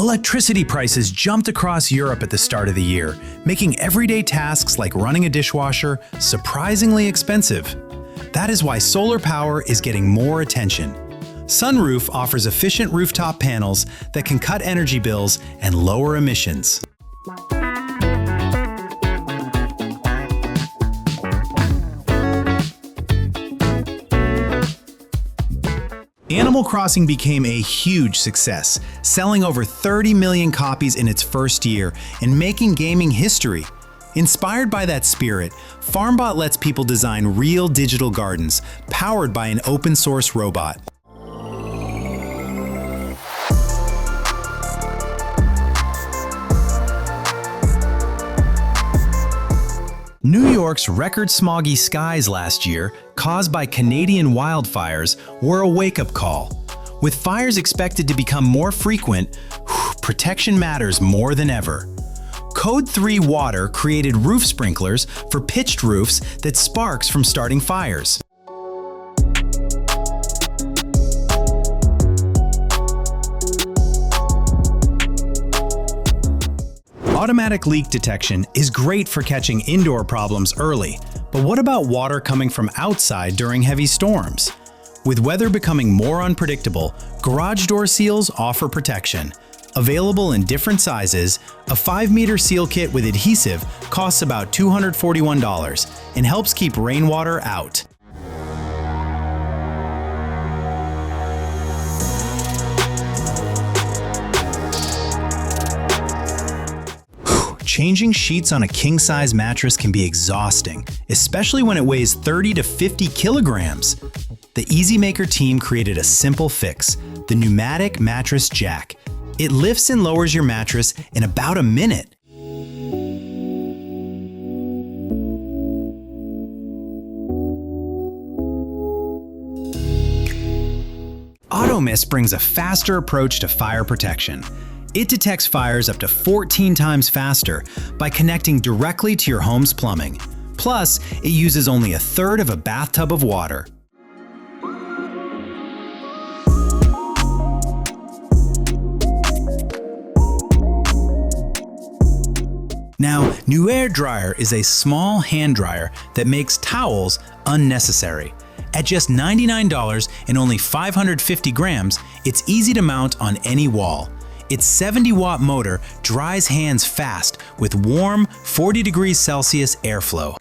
Electricity prices jumped across Europe at the start of the year, making everyday tasks like running a dishwasher surprisingly expensive. That is why solar power is getting more attention. Sunroof offers efficient rooftop panels that can cut energy bills and lower emissions. Animal Crossing became a huge success, selling over 30 million copies in its first year and making gaming history. Inspired by that spirit, FarmBot lets people design real digital gardens, powered by an open-source robot. New York's record smoggy skies last year, caused by Canadian wildfires, were a wake-up call. With fires expected to become more frequent, protection matters more than ever. Code 3 Water created roof sprinklers for pitched roofs that sparks from starting fires. Automatic leak detection is great for catching indoor problems early, but what about water coming from outside during heavy storms? With weather becoming more unpredictable, garage door seals offer protection. Available in different sizes, a 5-meter seal kit with adhesive costs about $241 and helps keep rainwater out. Changing sheets on a king-size mattress can be exhausting, especially when it weighs 30 to 50 kilograms. The EasyMaker team created a simple fix, the pneumatic mattress jack. It lifts and lowers your mattress in about a minute. AutoMist brings a faster approach to fire protection. It detects fires up to 14 times faster by connecting directly to your home's plumbing. Plus, it uses only a third of a bathtub of water. Now, New Air Dryer is a small hand dryer that makes towels unnecessary. At just $99 and only 550 grams, it's easy to mount on any wall. Its 70-watt motor dries hands fast with warm 40 degrees Celsius airflow.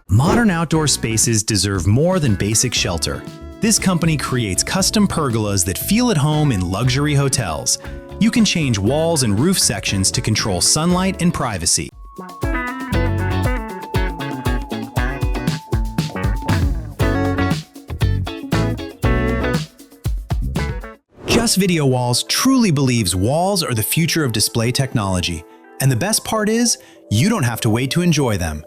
Modern outdoor spaces deserve more than basic shelter. This company creates custom pergolas that feel at home in luxury hotels. You can change walls and roof sections to control sunlight and privacy. Just Video Walls truly believes walls are the future of display technology. And the best part is, you don't have to wait to enjoy them.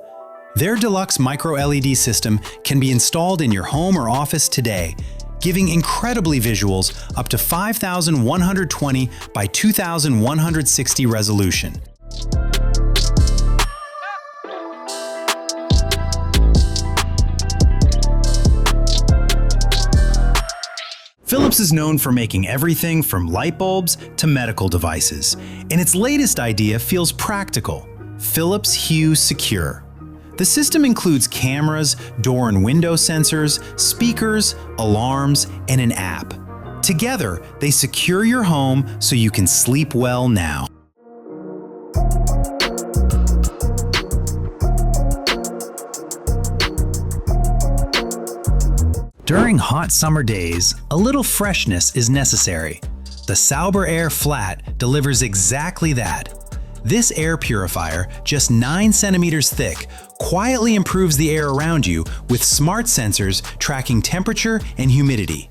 Their deluxe micro-LED system can be installed in your home or office today, giving incredibly visuals up to 5,120 by 2,160 resolution. Philips is known for making everything from light bulbs to medical devices, and its latest idea feels practical: Philips Hue Secure. The system includes cameras, door and window sensors, speakers, alarms, and an app. Together, they secure your home so you can sleep well now. During hot summer days, a little freshness is necessary. The Sauber Air Flat delivers exactly that. This air purifier, just 9 centimeters thick, quietly improves the air around you with smart sensors tracking temperature and humidity.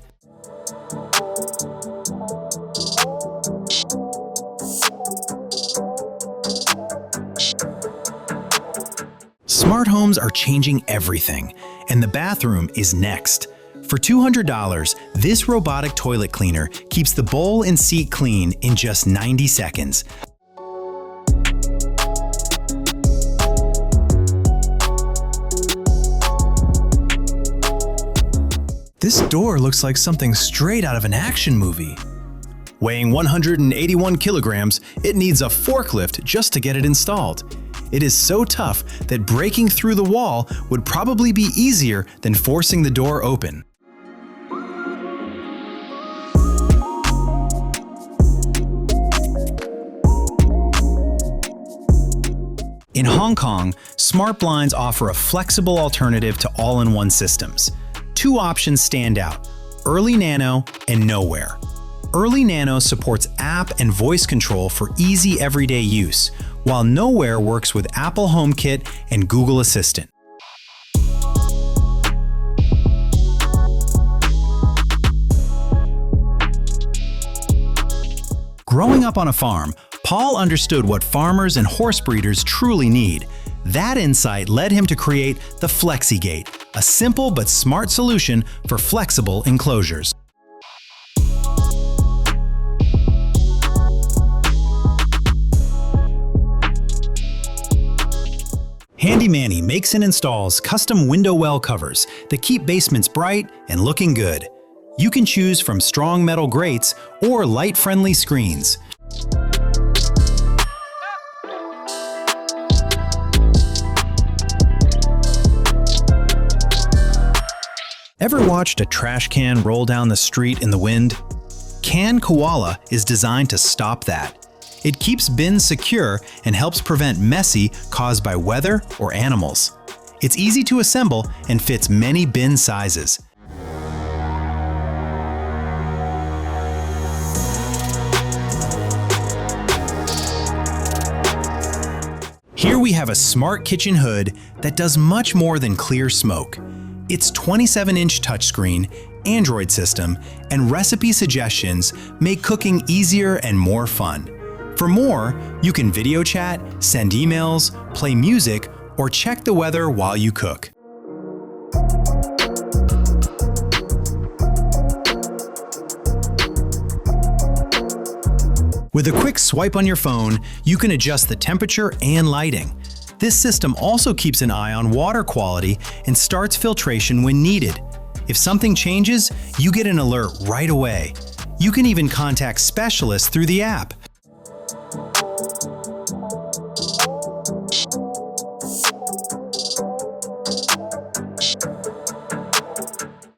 Smart homes are changing everything, and the bathroom is next. For $200, this robotic toilet cleaner keeps the bowl and seat clean in just 90 seconds. This door looks like something straight out of an action movie. Weighing 181 kilograms, it needs a forklift just to get it installed. It is so tough that breaking through the wall would probably be easier than forcing the door open. In Hong Kong, smart blinds offer a flexible alternative to all-in-one systems. Two options stand out: Early Nano and Nowhere. Early Nano supports app and voice control for easy everyday use, while Nowhere works with Apple HomeKit and Google Assistant. Growing up on a farm, Paul understood what farmers and horse breeders truly need. That insight led him to create the FlexiGate, a simple but smart solution for flexible enclosures. Handy Manny makes and installs custom window well covers that keep basements bright and looking good. You can choose from strong metal grates or light-friendly screens. Ever watched a trash can roll down the street in the wind? Can Koala is designed to stop that. It keeps bins secure and helps prevent messy caused by weather or animals. It's easy to assemble and fits many bin sizes. Here we have a smart kitchen hood that does much more than clear smoke. Its 27-inch touchscreen, Android system, and recipe suggestions make cooking easier and more fun. For more, you can video chat, send emails, play music, or check the weather while you cook. With a quick swipe on your phone, you can adjust the temperature and lighting. This system also keeps an eye on water quality and starts filtration when needed. If something changes, you get an alert right away. You can even contact specialists through the app.